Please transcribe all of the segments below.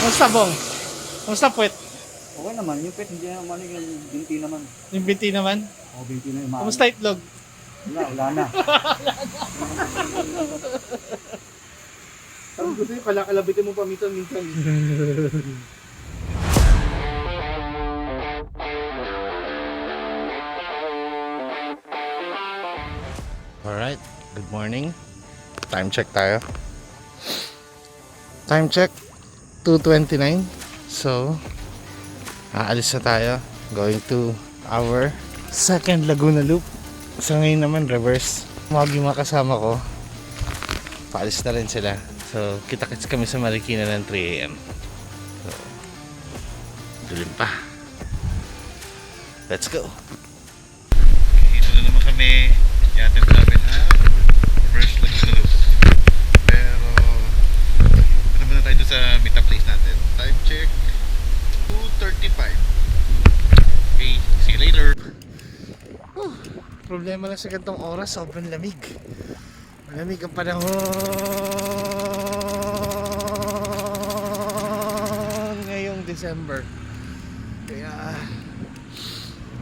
Kamusta, Bong? Kamusta, puwet? Okay naman, yung pet hindi naman yung binti naman. Yung binti naman? O, binti na yung mahal. Kamusta itlog? Wala na. Sabi ko sa'yo, kalakalabitin mo pa minsan. Alright, good morning. Time check tayo. Time check, 2:29. So, aalis na tayo. Going to our second Laguna Loop. So ngayon naman, reverse. Mga mga kasama ko, paalis na rin sila. So, kita-kits kami sa Marikina ng 3 AM. So, dulim pa. Let's go! Ito na naman kami. Yatin namin ang reverse Laguna Loop. Pero, ano ba na tayo doon sa meet-up place natin? Time check, 2:35. Okay, see you later. Problema lang sa gantong oras, sobrang lamig. Malamig ang panahon ngayong December. Kaya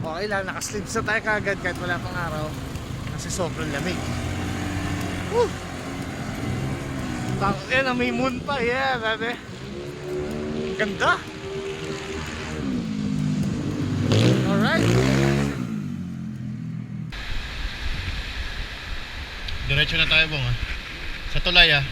okay lang, nakaslips na tayo kagad kahit wala pang araw kasi sobrang lamig. Yan, may moon pa. Yeah, dati ganda. Alright, diretso na tayo, Bong, ha? Sa tulay, ha?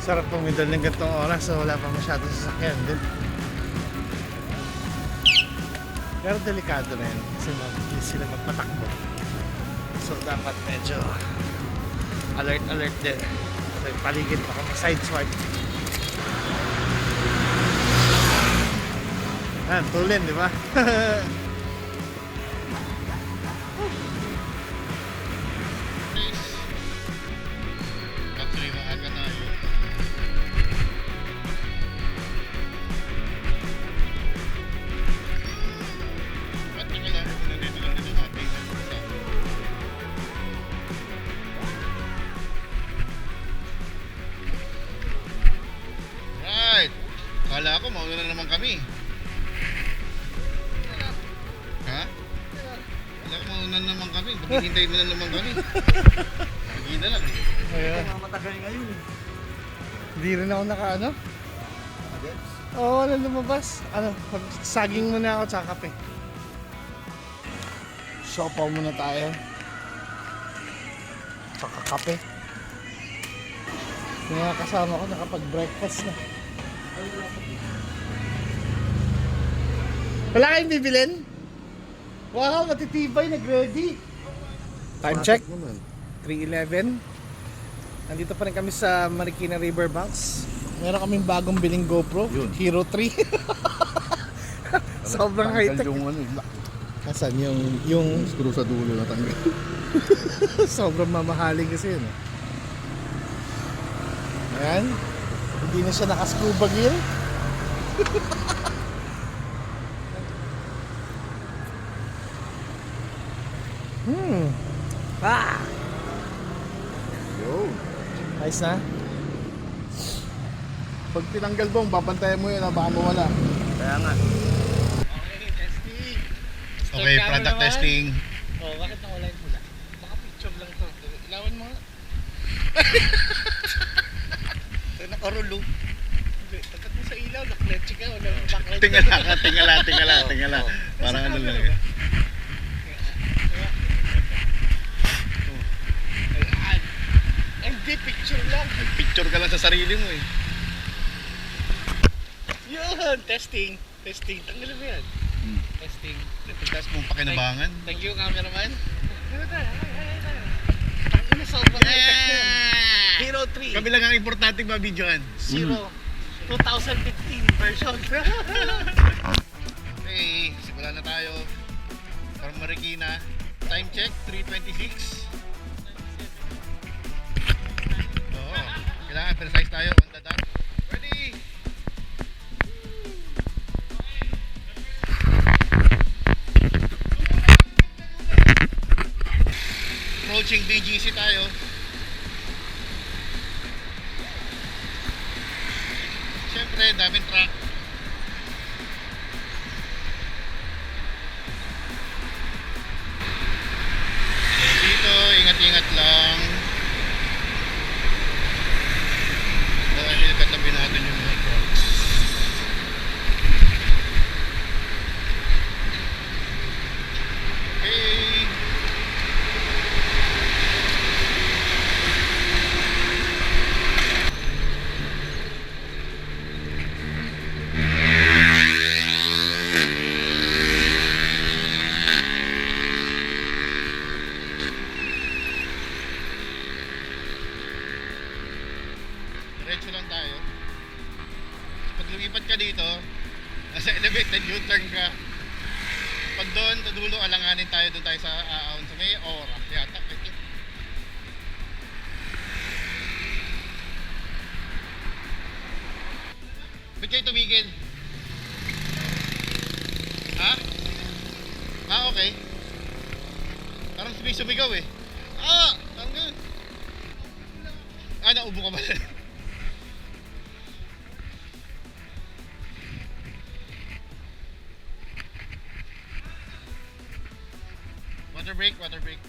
Sarap pumidal ng gantong oras so wala pa masyadong sasakyan din. Pero delikado na yun kasi mabilis sila magpatakbo. So dapat medyo alert din. So yung paligid baka ma-sideswipe. Tulin, di ba? Kala ko mauna na naman kami. Ha? Kala ko mauna na naman kami. Paghihintay mo na naman kami. Lagi na lang. Kaya matagal ngayon. Hindi rin ako nakaano? Oo, wala lumabas. Saging muna ako tsaka kape. Sopaw muna tayo. Tsaka kape. Yung mga kasama ko nakapag-breakfast na. Wala kayong bibilin? Wow, matitibay, nag-ready. Time check, 3:11. Nandito pa rin kami sa Marikina Riverbanks. Meron kaming bagong biling GoPro, yun. Hero 3. Sobrang high-tech. Kasan yung screw sa dulo na tanggal. sobrang mamahaling kasi yun. Ayan. Hindi na siya naka-scuba gear. Yo. Ayos na? Pag tinanggal, Bong, babantayan mo yun, baka mawala. Kaya nga. Okay, testing. Okay, product testing. Oh, bakit nawala yung pula? Baka picture lang to. Ilawan mo nga. Ito nakarulo. Tagat mo sa ilaw, nakletsi ka. Wala yung backlight. Tingala. Parang ano lang eh. Hindi, picture lang. Picture ka lang sa sarili mo eh. Yun, testing. Tanggalin mo yan. Testing. Test mong pakinabangan. Thank you, cameraman. Ang ina, sobrang high-tech yun. Hero 3. Kami lang ang importanteng mabidyoan. Zero 2015 version. Okay, simula na tayo. From Marikina. Time check, 3:26. Oo, kailangan precise tayo on the dot. Ready? Approaching BGC tayo. Siyempre, daming truck. So, dito, ingat-ingat lang. Dahil katabi natin yung mga trucks. Okay. Diretso lang tayo. Pag lumipat ka dito, nasa elevated U-turn ka. Pag doon, sa dulo, alanganin tayo, doon tayo sa Aaon. Sa may Aura. Yata, I think. Ba't kayo tumigil? Ha? Ah, okay. Parang sumigaw eh. Ah! Parang ganun. Ah, naubo ka ba? Water break, water break.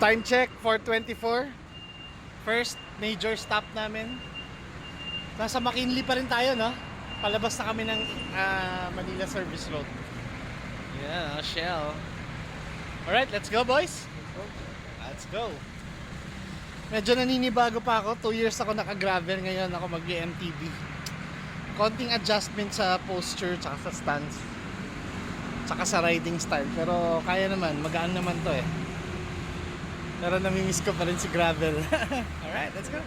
Time check, 4:24. First major stop namin. Nasa McKinley pa rin tayo, no? Palabas na kami ng Manila Service Road. Yeah, Shell. Alright, let's go, boys. Let's go. Medyo naninibago pa ako. 2 years ako naka-gravel, ngayon ako mag-MTB. Konting adjustment sa posture tsaka sa stance. Tsaka sa riding style. Pero kaya naman, magaan naman to eh. Pero namimiss ko pa rin si gravel. Alright, let's go.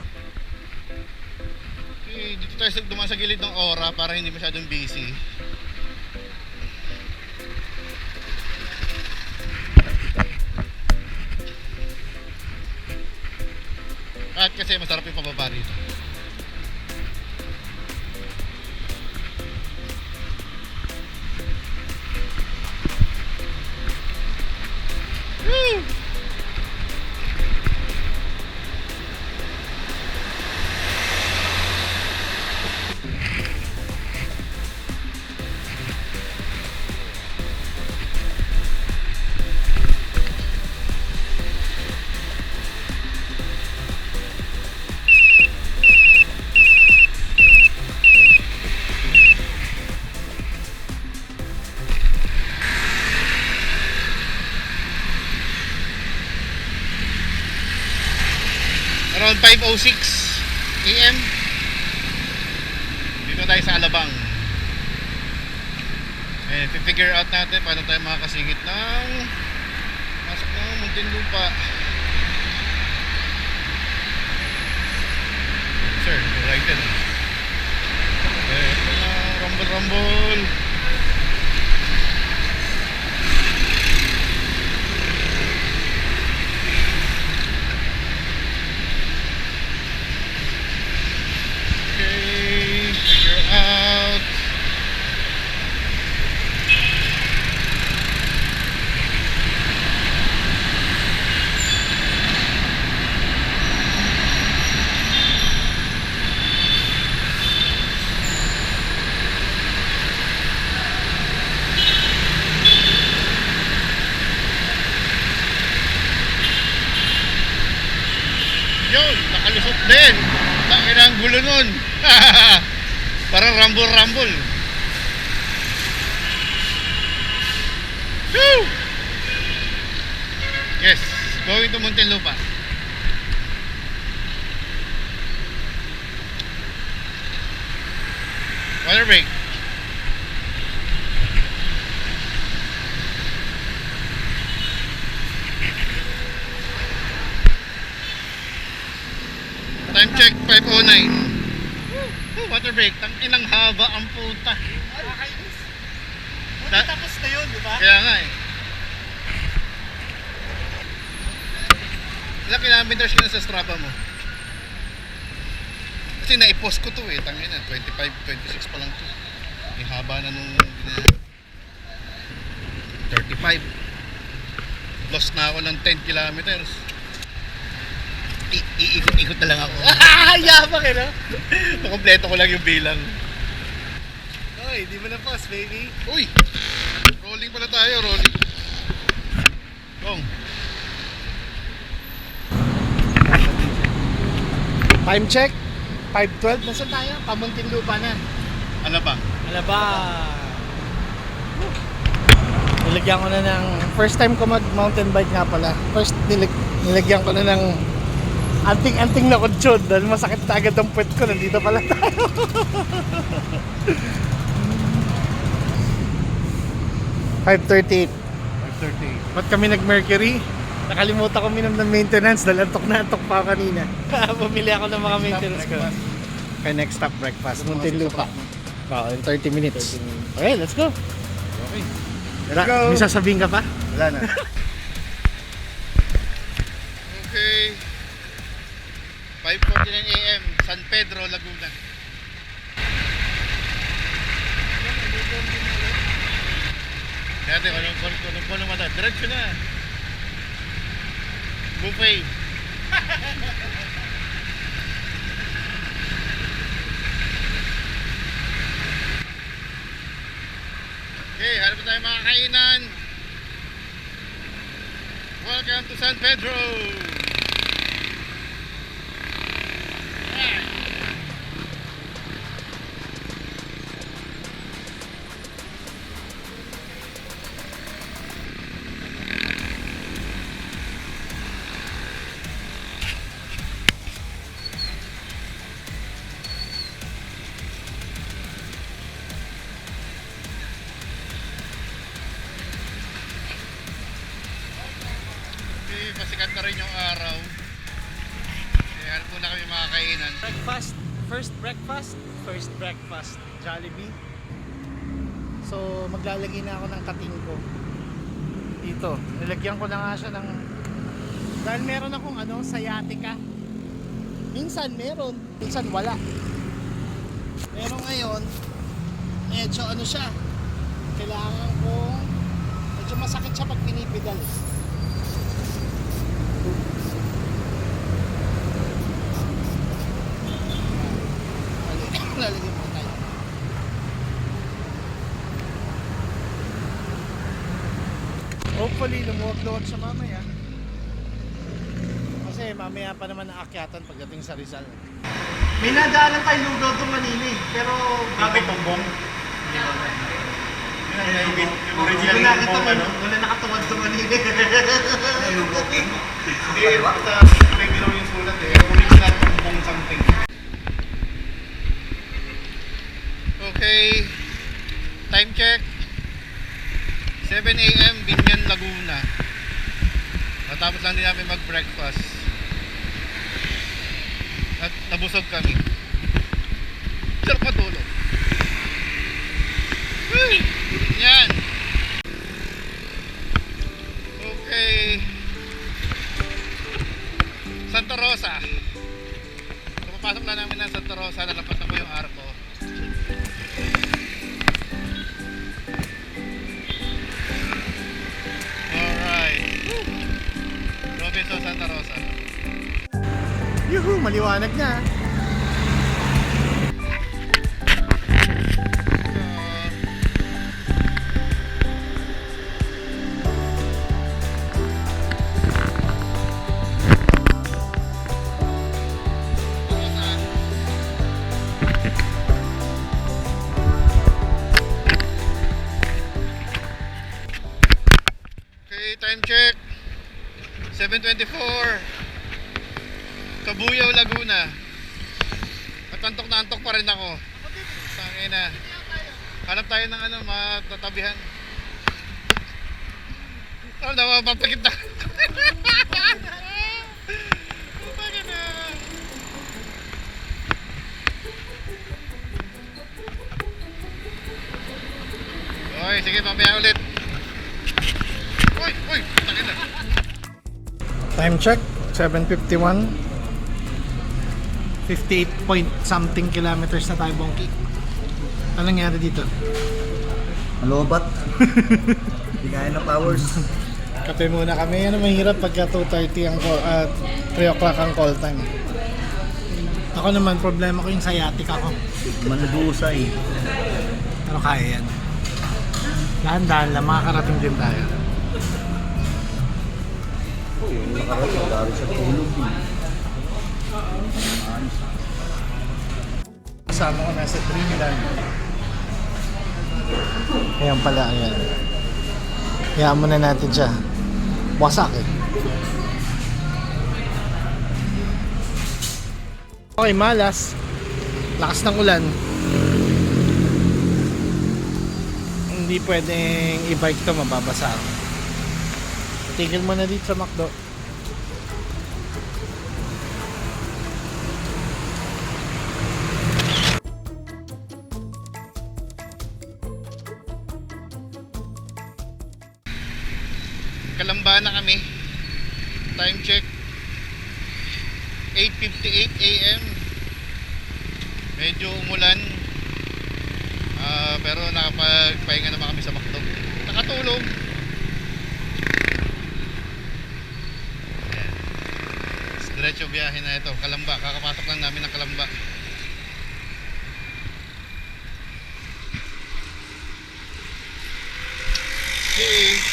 Okay, dito tayo dumaan sa gilid ng Aura para hindi masyadong busy. At kasi masarap yung pababa rito. Woo! Around 5:06 AM. Dito tayo sa Alabang. Eh, figure out natin paano tayo makakasingit ng pasok ng Muntinlupa. Sir, right there. Eh, ito na, rumble. Figure out. Yun, nakalusot din. Tangin ang gulo nun. Parang rumble. Woo! Yes, going to Muntinlupa. Water break. brake, tang inang haba ang puta. Nakakainis. Da- Tapos na yun, di ba? Kaya nga eh. Ilang kilometers ka na sa Strava mo? Kasi naipost ko to eh, tangin na, 25, 26 pa lang to. May haba na nung 35. Lost na ako ng 10 kilometers. Iikot-ikot na lang ako. Yabang eh, no? Makompleto ko lang yung bilang. Oy, di mo na pause, baby. Uy! Rolling pala tayo, rolling. Kong. Time check. 5:12. Nasaan tayo? Pamuntinlupa na. Ano ba? Ano ba? Nilagyan ko na ng... First time ko mag mountain bike nga pala. First nilagyan ko na ng anting-anting na kutsyon dahil masakit na agad ang puwet ko. Nandito pala tayo. 5:38. 5:30. Ba't kami nag-Mercury? Nakalimutan ko minom ng maintenance dahil antok na antok pa ako kanina. Bumili ako ng mga maintenance ko. Okay, next stop breakfast. Muntinlupa. Oo, in 30 minutes. Okay, let's go. Okay. Tara, go. may sasabihin ka pa? Wala na. Okay. 5:49 AM, San Pedro, Laguna. Dati, anong mata? Diretso na. Buffet. Okay, hanap na tayo mga kainan. Welcome to San Pedro. Alright. Okay, pasikat na rin yung araw. Okay, hanap muna kami mga kainan. Breakfast. First breakfast. Jollibee. So, maglalagay na ako ng kating ko. Dito. Nilagyan ko na nga siya ng... Dahil meron akong sciatica. Minsan meron, minsan wala. Pero ngayon, medyo siya. Kailangan kong... Medyo masakit siya pag pinipidal. Lalagyan mo tayo. Hopefully, lumuwag-luwag siya mamaya. Kasi mamaya pa naman naakyatan pagdating sa Rizal. May nadaanan tayo lugaw itong Manila eh. Pero... Bakit tumbong? Yung original Wala tumbong ano? Wala nakatuwad sa Manila. Hindi, basta regular yung sulat eh. Original tumbong something. Okay, time check 7 AM, Binyan, Laguna. Matapos lang din namin mag-breakfast at nabusog kami. Sarap matulog. Yan. Okay, Santa Rosa. So, papasok na namin ng Santa Rosa. Nalapas na ko yung arko. Robinson, Santa Rosa. Yuhu, maliwanag na. Okay, time check 7:24 Kabuyaw, Laguna. At antok na antok pa rin ako. Tangina. Hanap tayo ng matatabihan. Mapapakit na. Sige, mamaya ulit. Uy, takin na. Time check, 7:51. 58 point something kilometers na tayo, Bongki. Ano nangyari dito? Malobat. Hindi kaya na powers. Kape muna kami. Ano mahirap pagka 2:30 ang call, 3 o'clock ang call time. Ako naman, problema ko yung sciatic ako. Manudusay. Pero kaya yan. Dahan-dahan lang, makakarating din tayo. Yung nakarating, dami sa tulog. Kasama ko nasa Trinidad. Ayan pala, ayan. Hayaan muna natin siya. Wasak eh. Okay, malas. Lakas ng ulan. Hindi pwedeng i-bike to, mababasa. Tigil mo na dito sa McDo. Kalamba na kami. Time check 8:58 AM. Medyo umulan. Pero nakapagpahinga naman kami sa McDo. Nakatulog. Ayan. Diretso biyahe na ito. Kalamba. Kakapasok lang namin ng Kalamba. Okay.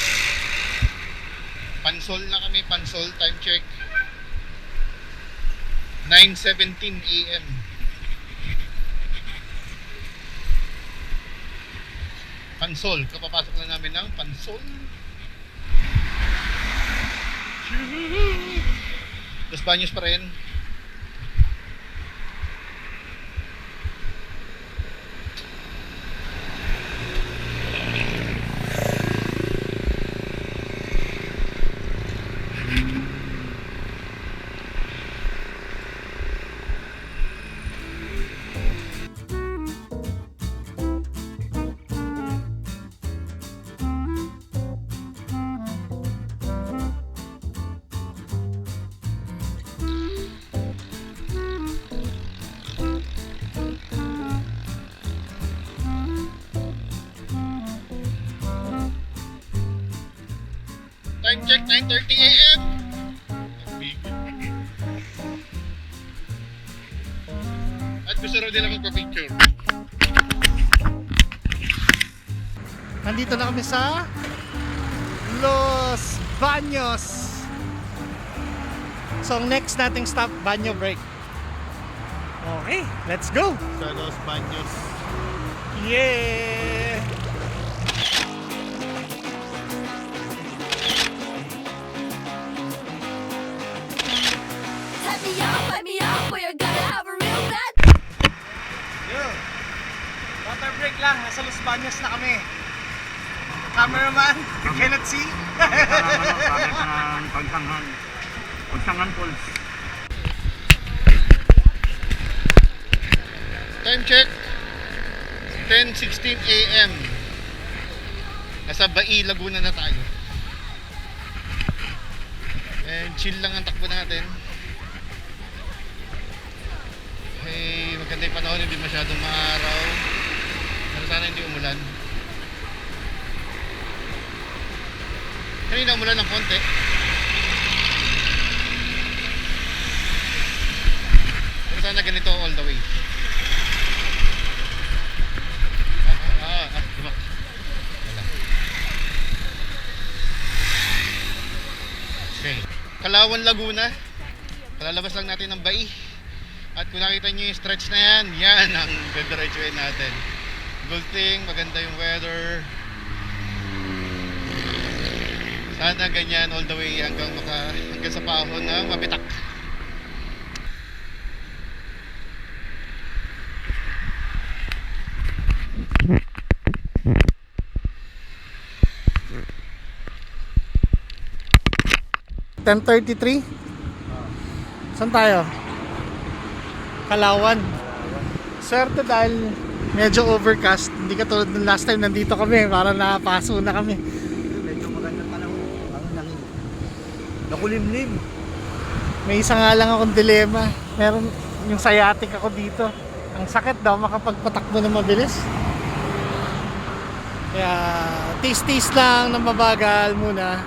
Pansol na kami, Pansol, time check 9:17 AM. Pansol, kapapasok lang namin ng Pansol. Los Baños pa rin. Time check 9:30 AM. At gusto raw nila magpa-picture. Nandito na kami sa Los Baños. So ang next nating stop, Banyo Break. Okay, let's go. Sa Los Baños. Yeah! Let me up, we're gonna have a real bad. Yo! Water break lang, nasa Los Baños na kami. Cameraman, you cannot see. Pagsangan Falls. Time check 10:16 AM. Nasa Bai, Laguna na tayo. And chill lang ang takbo natin. Hey, maganda yung panahon, hindi masyadong maaraw. Pero sana hindi umulan. Kanina umulan ng konti. Pero sana ganito all the way. Diba? Wala. Okay. Kalawan, Laguna. Palalabas lang natin ng Bai. At kung nakita nyo yung stretch na yan, yan ang gadiretsuhin natin. Good thing, maganda yung weather. Sana ganyan all the way hanggang sa pahon ng Mabitak. (10:33) Saan tayo? Kalawan. Swerte dahil medyo overcast. Hindi katulad ng last time nandito kami, parang napaso na kami. Medyo maganda panahon. Nakulimlim. May isa nga lang akong dilema. Meron yung sciatic ako dito. Ang sakit daw makapagpatakbo na mabilis. Kaya taste lang ng mabagal muna.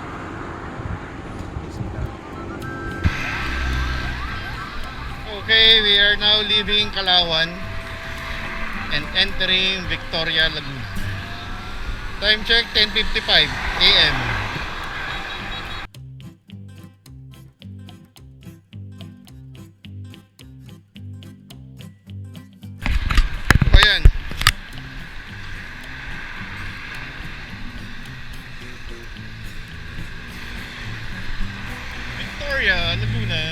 Okay, we are now leaving Kalawan and entering Victoria Laguna. Time check 10:55 AM. O yan. Victoria Laguna.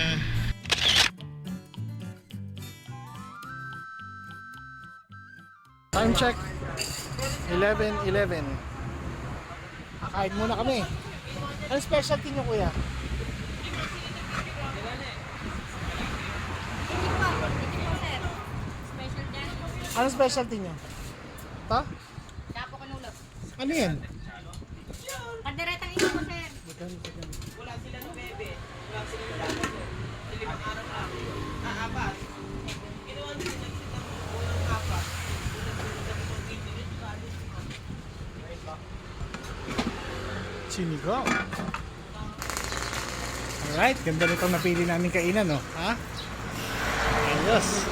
Time check 11:11. Kakain muna kami. Ano specialty nyo, kuya? Ano specialty nyo? Ito? Dapo ko nulog. Ano yan? Kanderetang ito ko, sir. Sinigaw. Alright, ganda nitong napili namin kainan, no? Ha? Ayos.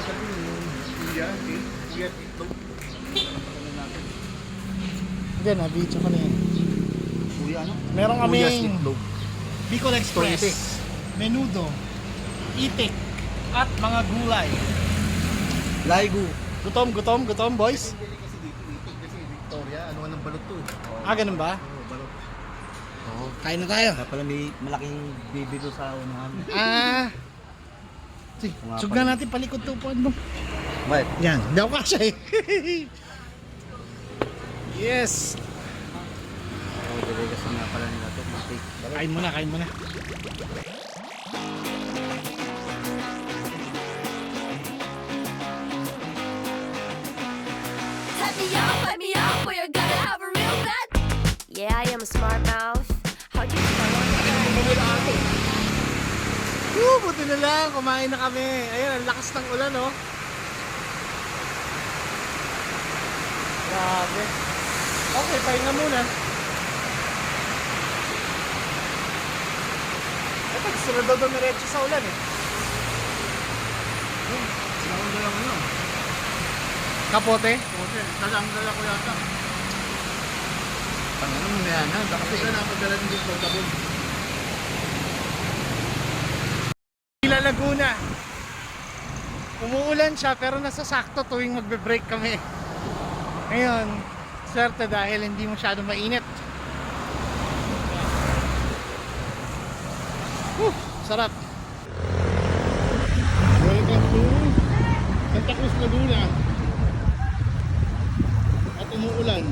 Hindi, na-video ko na yan. Kuya ano? Meron Kuyas kaming itlog. Bicol Express, Itik. menudo, itik, at mga gulay. Laigo. Gutom, boys? Victoria, ano nga ng balot to? Ah, ganun ba? Oo, balot. Oo. Kain na tayo. Kaya pala may malaking bibilo sa unahan. Ah. Sige, sugan natin palikod tupuan mo. Bakit? Yan, hindi ako kasya eh. Yes. Oo, delegas nga pala nila to. Matik. Kain muna. Let me up, or you're gonna have a real bad. Yeah, I am a smart mouth. How'd you Buti na lang, kumain na kami. Ayun, ang lakas ng ulan, oh. Grabe. Okay, pahinga muna. Ito, sunod daw dumiretso sa ulan, eh. Sinakong lang ano? Kapote? Dala ko yata. Ano mo na yan ha? Kasi ka napadala din yung portable. Ila Laguna. Umuulan siya pero nasasakto tuwing magbe-break kami. Ngayon, swerte dahil hindi masyado mainit. Sarap. Welcome to Santa Cruz Laguna. At umuulan.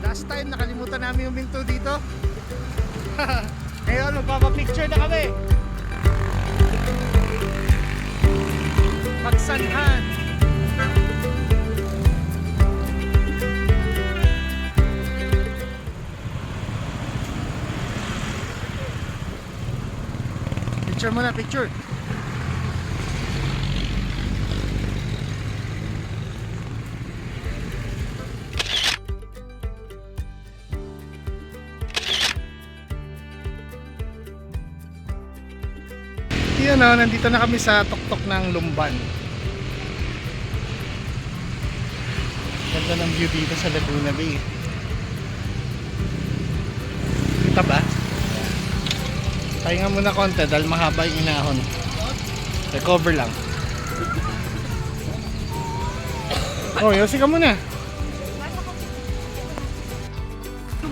Last time nakalimutan namin huminto dito. Ngayon magpapapicture na kami. Pagsanhan. Picture muna, picture. Yun o, nandito na kami sa tuktok ng Lumban. Ganda ng view dito sa Laguna Bay. Kita ba? Pahinga muna konti dahil mahaba yung inahon. Recover lang. Oh, yosi ka muna.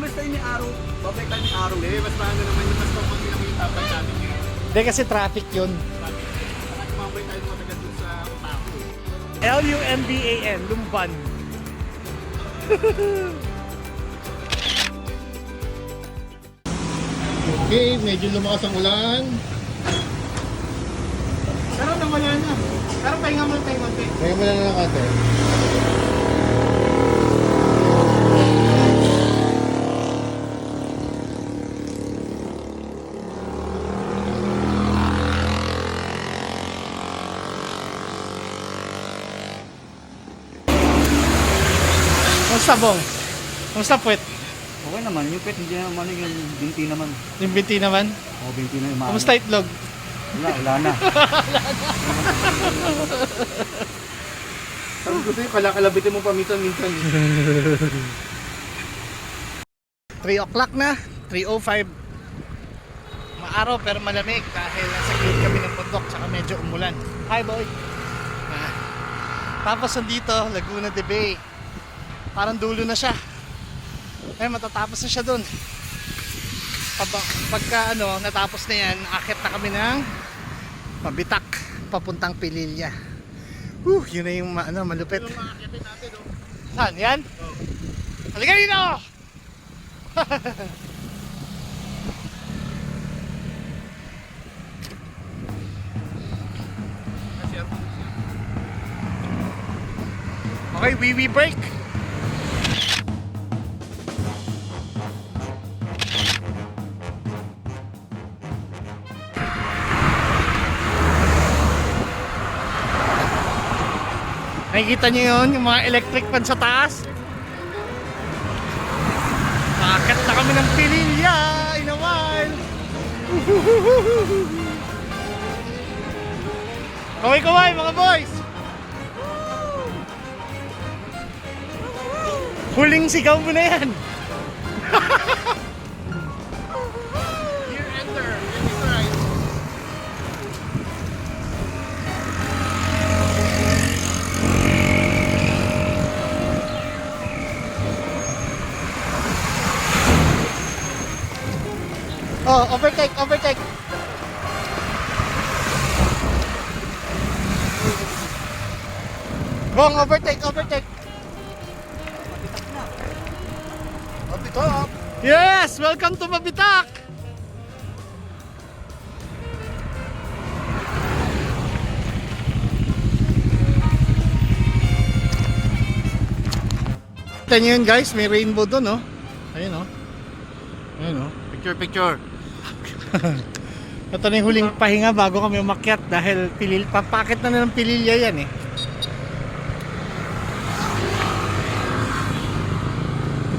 mas tayo ni araw. Babay tayo ni araw. Hindi, mas paano naman yung mas pang pinakitapan natin yun. Hindi kasi traffic yun. Mamay tayo matagal dun sa Otaku. Lumban, Lumban. Okay, medyo lumakas ang ulan. Pero namala na. Pero pahinga mo tayo konti. Kaya mo lang ng konti. Kumusta bong? Kumusta puwet? Okay naman, yung pet hindi naman yung binti naman. Yung binti naman? O, binti na yung mga. Kumusta itlog? Wala na. Sabi ko sa'yo, kalakalabitin mo pa minsan-minsan. 3 o'clock na, 3:05. Maaraw pero malamig dahil nasa gilid kami ng bundok tsaka medyo umulan. Hi boy! Ah. Tapos nandito, Laguna de Bay. Parang dulo na siya. Eh, matatapos na siya dun. Pagka natapos na yan, akit na kami ng Mabitak, papuntang Pililya. Yun na yung malupit. Saan? Yan? Halika dito! Okay, wee break. Nakikita nyo yun, yung mga electric fan sa taas. Bakit na kami ng Pililya in a while. Kaway mga boys. Huling sigaw mo na yan. Here, enter. This is right. Oh, overtake. Bong, overtake. Mabitak! Yes, welcome to Mabitak. Kita nyo yun guys, may rainbow doon, oh. Ayun, oh. Ayun, oh. Picture. Ito na yung huling pahinga bago kami umakyat dahil papakit na ng Pililya yan, eh.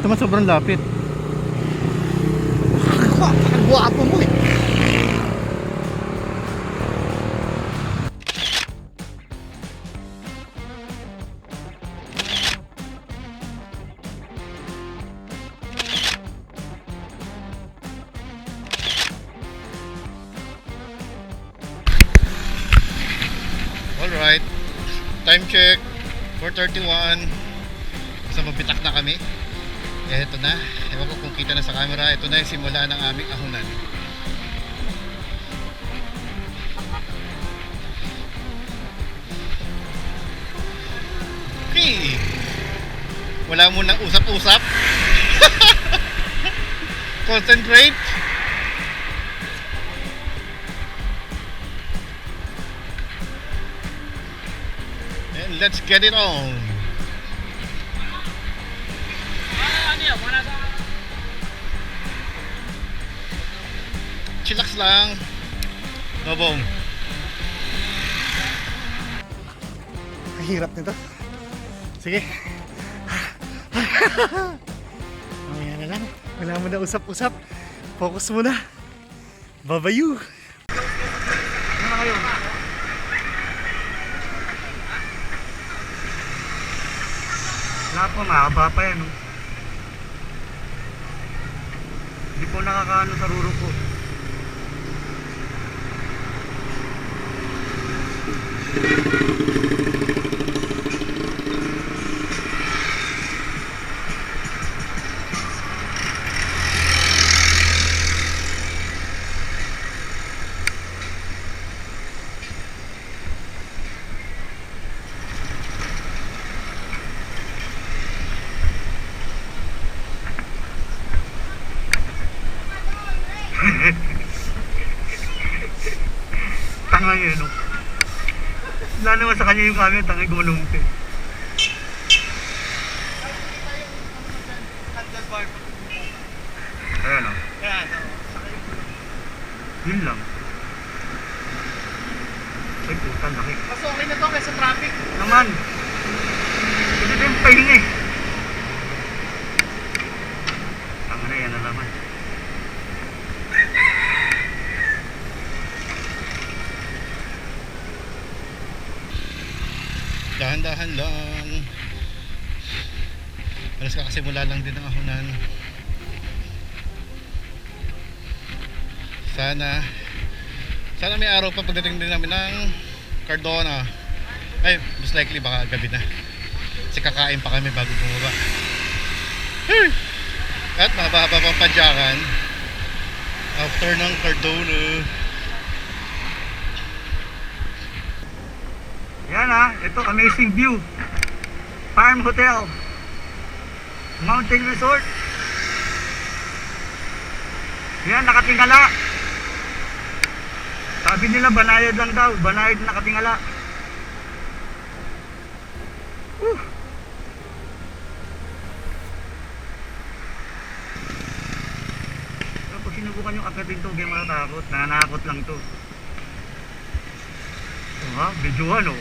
Ito man sobrang lapit. Ang guwapo mo, eh. Alright. Time check. 4:31. Sa Mabitak na kami. Eh, ito na. Ewan ko kung kita na sa camera. Ito na yung simula ng aming ahunan. Okay. Wala mo nang usap-usap. Concentrate. And let's get it on. Chillax lang. Nobong. Kahirap nito. Sige. Mamaya na lang. Wala mo na usap-usap. Focus muna. Babayu. Ano na kayo? Wala po, mahaba pa yan. Hindi po nakakaano sa ruro ko. tanga yun, no? Wala naman sa kanya yung camera, tanga gumanumpi. Ayan, o. Yan. Yun lang. Ay, puta, laki. Mas okay na to kaysa traffic. Naman. Kasi din pahinga eh. Tanga na yan na naman. Dahan-dahan lang. Alas kakasimula lang din ang ahunan. Sana may araw pa pagdating din namin ng Cardona. Ay, most likely baka gabi na. Kasi kakain pa kami bago bumaba. At mahaba pang padyakan after ng Cardona. Yan ha, ito amazing view. Farm Hotel. Mountain Resort. Yan, nakatingala. Sabi nila banayad lang daw, banayad nakatingala. Kapag sinubukan yung akatin to, hindi matatakot. Nananakot lang to. Ha? Videohan o.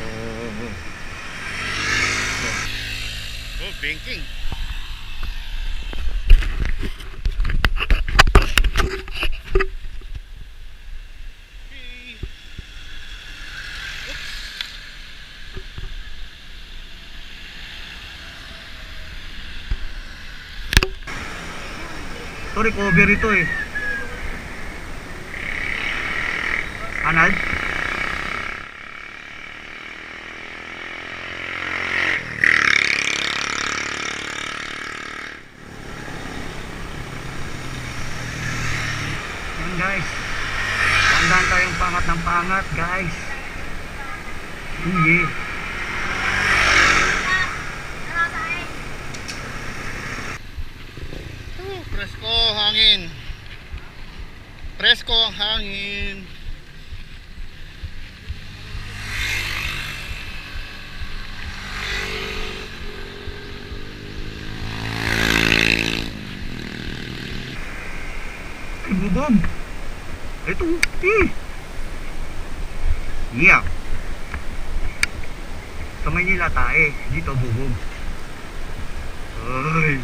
Oh, banking. Ito recovery to eh. Anal? Yan guys. Tandaan tayong pangat ng pangat guys. Yeah. Presko hangin. Presko ang hangin. Ay, bubog. Ito. Yeah. Sa Maynila tae. Dito bubog. Ay.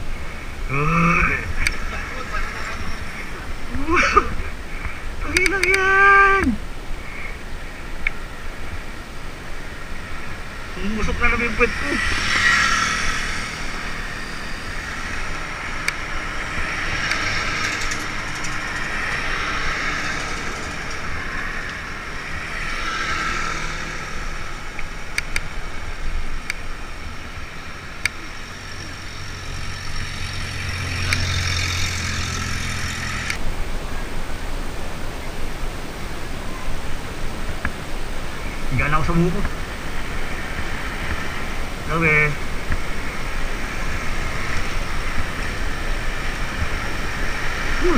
Ay. Pagin lang yan. Umusok na naman yung puwet ko. Higa na ako sa buko. Sabi.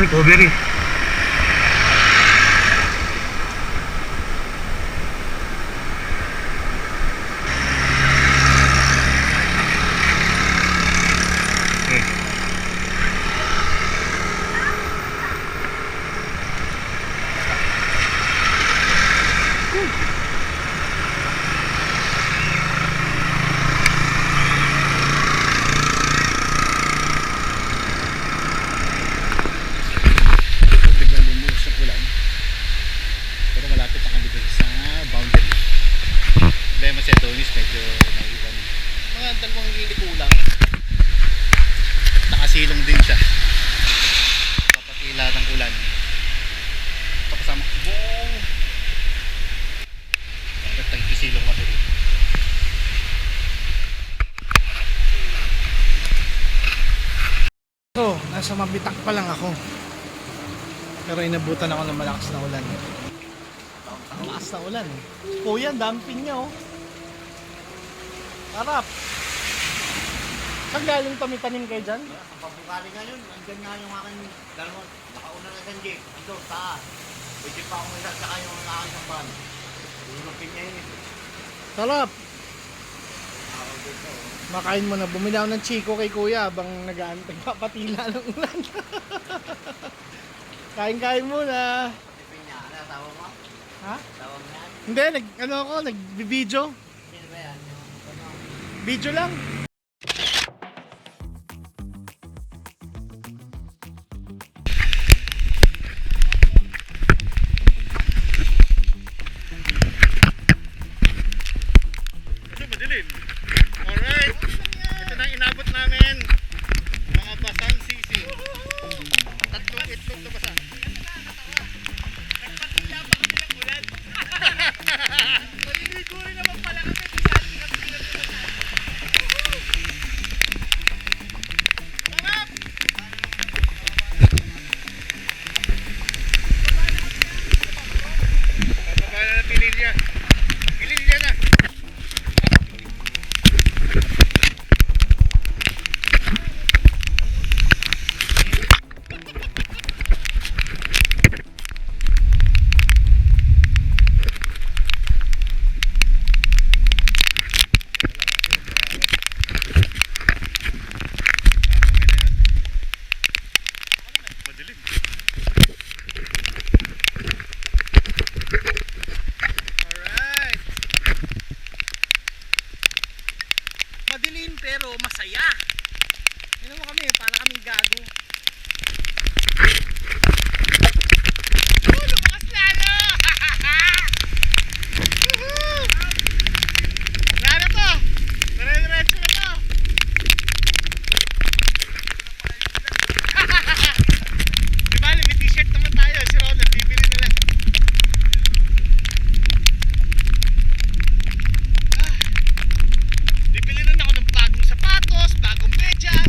Recovery. Okay. Biglang bumuhos ang ulan. Pero malapit na kami dun sa boundary. Problema si Adonis medyo naiwan. Mga dalawang liliko lang. Nakasilong din siya. Papatila ng ulan. Pakasama ko buong. Hanggang tagkisilong kami rin. So, nasa Mabitak pa lang ako. Pero inabutan ako ng malakas na ulan. Malakas na ulan. Kuya, damping niya oh. Harap. Saan galing to? May tanim kayo dyan? Pabukali ngayon, andyan nga yung aking dalawa, nakauna na isang jeep, ito, taas. May jeep pa akong isa, saka yung aking isang van. Sarap. Makain mo na. Bumili ako ng chiko kay kuya habang nag-aantay papatila ng ulan. Kain-kain muna. Ha? Hindi, nag-video. Video lang. Ito madilim. Alright. Ito na ang inabot namin. Mga basang sisi. Tatlong itlog na basa. Nagpatila pa kami ng ulan. Maliligo rin naman pala kami. Sarap! Bababa na ng Pililya. Pililya na. Madilim. Alright. Madilim pero masaya. Ano mo kami, para kaming gago. Lumakas lalo! Woohoo! Wala na to! Dire-diretso na to! Di ba, may t-shirt naman tayo. Si Ronald, bibili na lang. Ah, bibili na ako ng bagong sapatos, bagong medyas.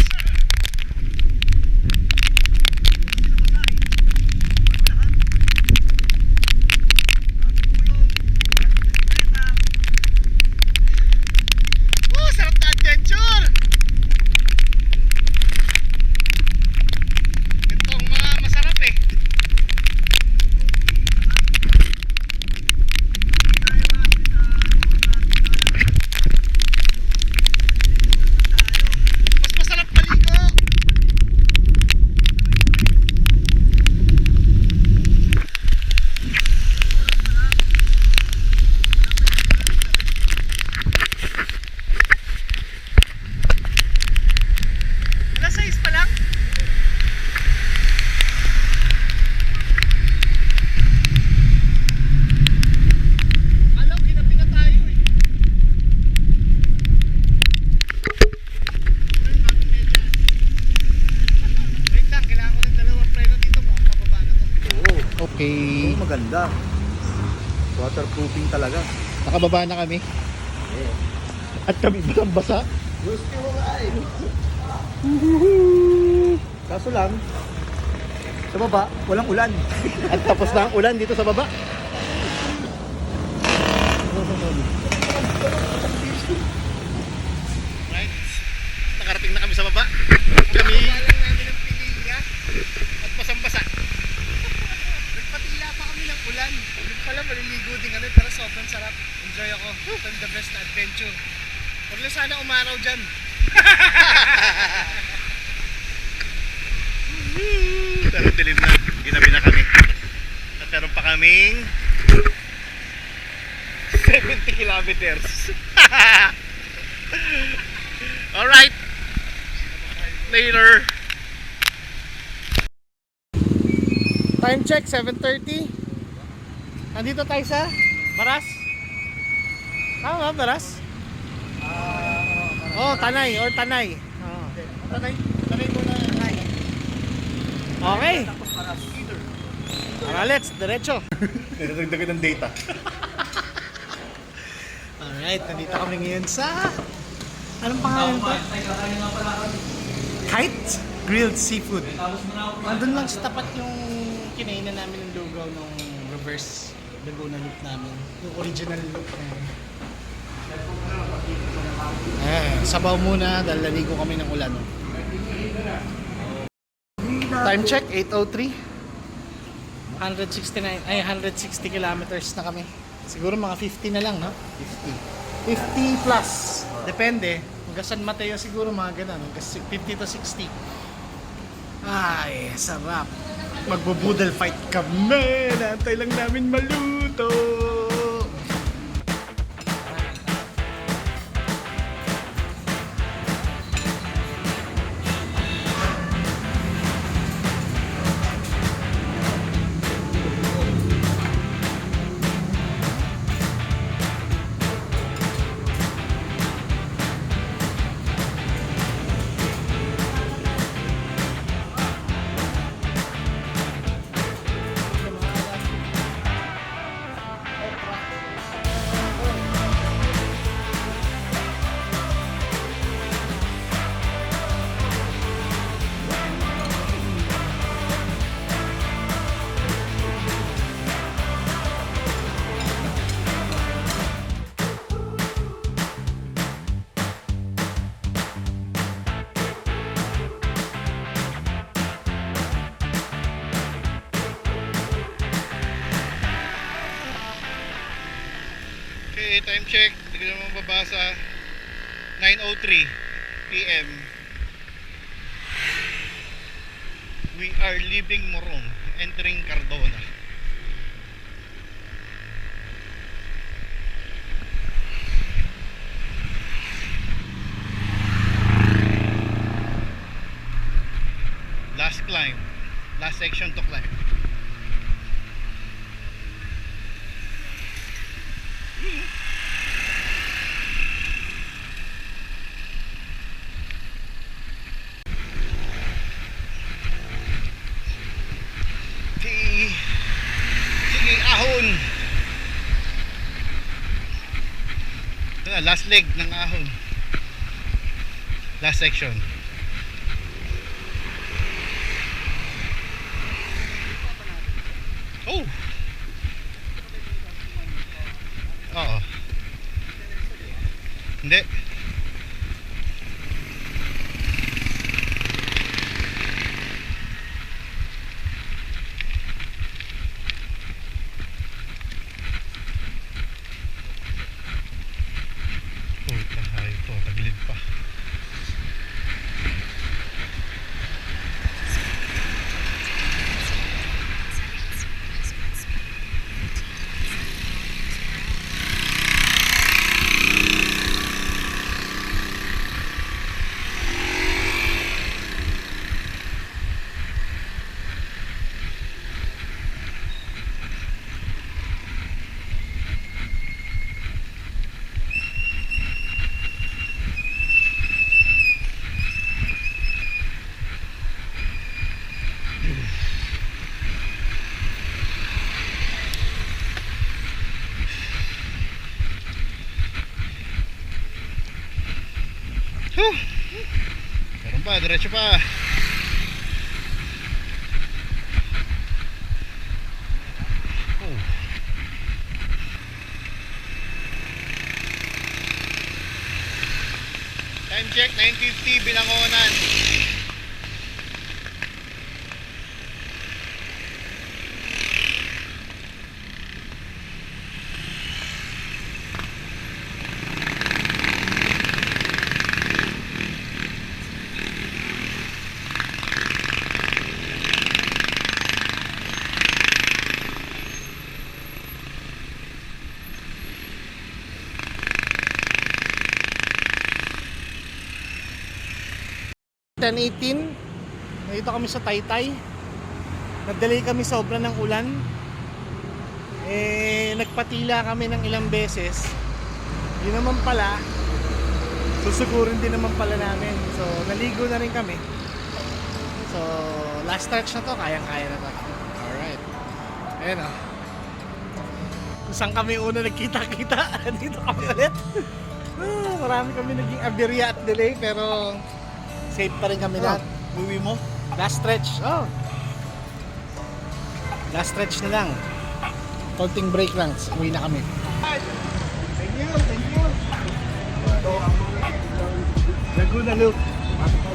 Sarap na adventure! Ganito ang mga masarap eh. Mas masarap maligo! Alas 6 pa lang? Alam, ginabi na tayo eh. Wait lang, kailangan ko ng dalawang preno dito. Mukhang pababa na to. Okay. Maganda. Waterproofing talaga. Nakababa na kami. At kami basang-basa. Kaso lang, sa baba, walang ulan. At tapos na ang ulan dito sa baba. Right? Nakarating na kami sa baba. Kami lang namin ng Pililya at basang-basa. Nagpatila pa kami ng ulan. Yung pala maliligo din kami pero sobrang sarap. Enjoy ako. Ito the best na adventure. Huwag lang sana umaraw dyan. Pero dilim na. Ginabi na kami. At meron pa kaming 70 kilometers. Alright. Later. Time check, 7:30. Nandito tayo sa Baras. Tama ba, Baras? Oh, Tanay or Tanay. Oh. Tanay muna. Tanay. Okay. Tara, let's, diretso. Nagdagdagan ng data. Alright, nandito kami ngayon sa... Anong pangalan to? Kite Grilled Seafood. Nandun lang sa tapat yung kinainan namin ng lugaw nung reverse Laguna loop namin. Yung original loop na yun. Sabaw muna dahil naligo kami ng ulan. No? Time check, 8:03. 160 kilometers na kami. Siguro mga 50 na lang, no? 50 plus. Depende. Hanggang San Mateo siguro mga ganun. Hanggang 50 to 60. Ay, sarap. Magbo-boodle fight kami. Naantay lang namin maluto. Okay, time check. Hindi ko naman mababasa. 9:03 PM. We are leaving Morong, entering Cardona. Last climb. Last section to climb. Sige, ahon. Ito na, last leg ng ahon. Last section. Oh. Oo. Hindi. Puta, hayop to. Tagilid pa. Meron pa, diretso pa. Oh. Time check, 9:50 Binangonan. Nandito kami sa Taytay. Nag-delay kami sobra ng ulan. Nagpatila kami ng ilang beses. Yun naman pala, susugurin din naman pala namin. So, naligo na rin kami. So, last stretch na to, kayang-kaya na to. Alright. Ayan o. Kung saan kami una nagkita-kita, dito kami ulit. Marami kami naging aberya at delay, pero safe pa rin kami lahat. Uwi mo? Last stretch. Oh. Last stretch na lang. Konting break lang. Uwi na kami. Thank you, thank you. Laguna Loop.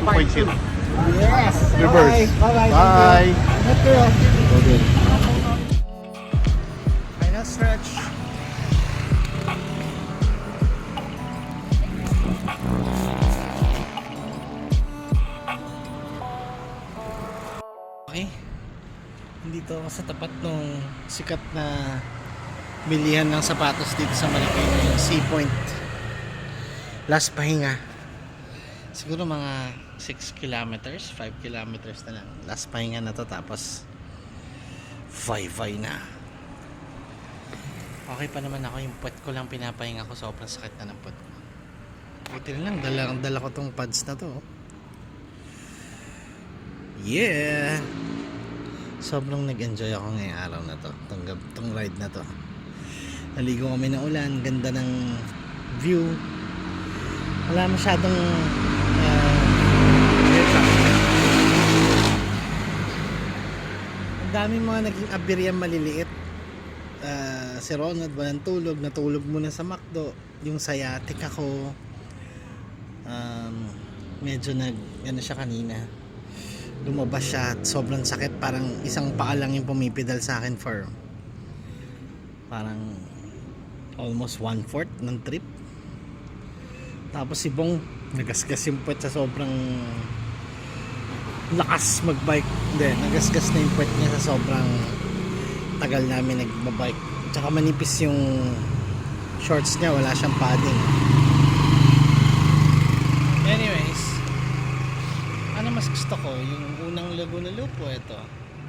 2.0. Yes. Reverse. Bye. Bye. Ingat kayo. Okay. Final stretch. ako sa tapat nung sikat na bilihan ng sapatos dito sa Marikina, yung Sea Point. Last pahinga. Siguro mga 6 kilometers, 5 kilometers na lang. Last pahinga na to, tapos Vay na. Okay pa naman ako, yung puwet ko lang pinapahinga ko, sobrang sakit na ng puwet ko. Buti na lang, dala ko tong pads na to. Yeah! Sobrang nag-enjoy ako ngayong araw na to, tong ride na to. Naligo kami ng ulan, ganda ng view. Wala masyadong ang daming mga naging abiryan maliliit. Si Ronald walang tulog, natulog muna sa McDo. Yung sciatic ako, medyo ano siya kanina, lumabas siya at sobrang sakit, parang isang paa lang yung pumipidal sa akin for parang almost 1/4 ng trip. Tapos si Bong nagasgas yung puwet sa sobrang lakas magbike. Hindi, nagasgas na yung puwet niya sa sobrang tagal namin nagbabike. Tsaka manipis yung shorts niya, wala siyang padding. Anyways, ano mas gusto ko? Yung unang Laguna Loop o ito?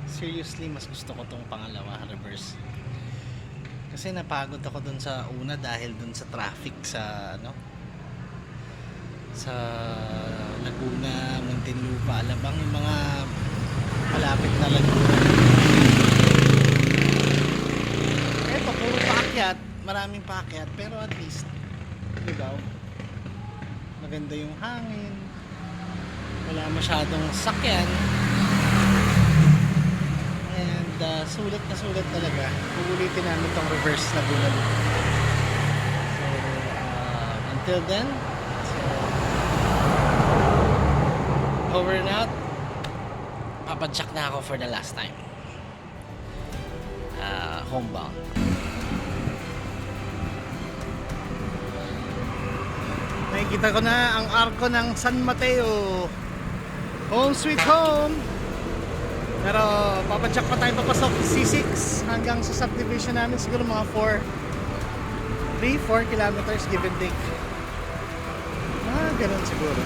Seriously, mas gusto ko tong pangalawa, reverse. Kasi napagod ako dun sa una dahil dun sa traffic sa sa Laguna, Muntinlupa, Alabang, yung mga malapit na Laguna. Eto, puro paakyat, maraming paakyat, pero at least diba, maganda yung hangin, wala masyadong sakyan, and sulit na sulit talaga. Uulitin namin tong reverse Laguna Loop. So until then, over and out. Papadyak na ako for the last time. Homebound. Nakikita ko na ang arko ng San Mateo. Home sweet home. Pero papadyak pa tayo papasok C6 hanggang sa subdivision namin, siguro mga 3-4 kilometers give and take. Ganun siguro.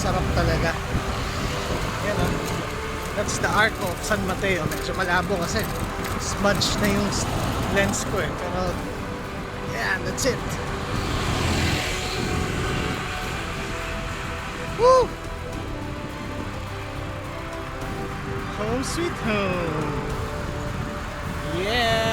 Sarap talaga. Yan o. That's the arc of San Mateo. Medyo malabo kasi smudge na yung lens ko eh. Pero yeah, that's it. Woo! Home sweet home. Yeah!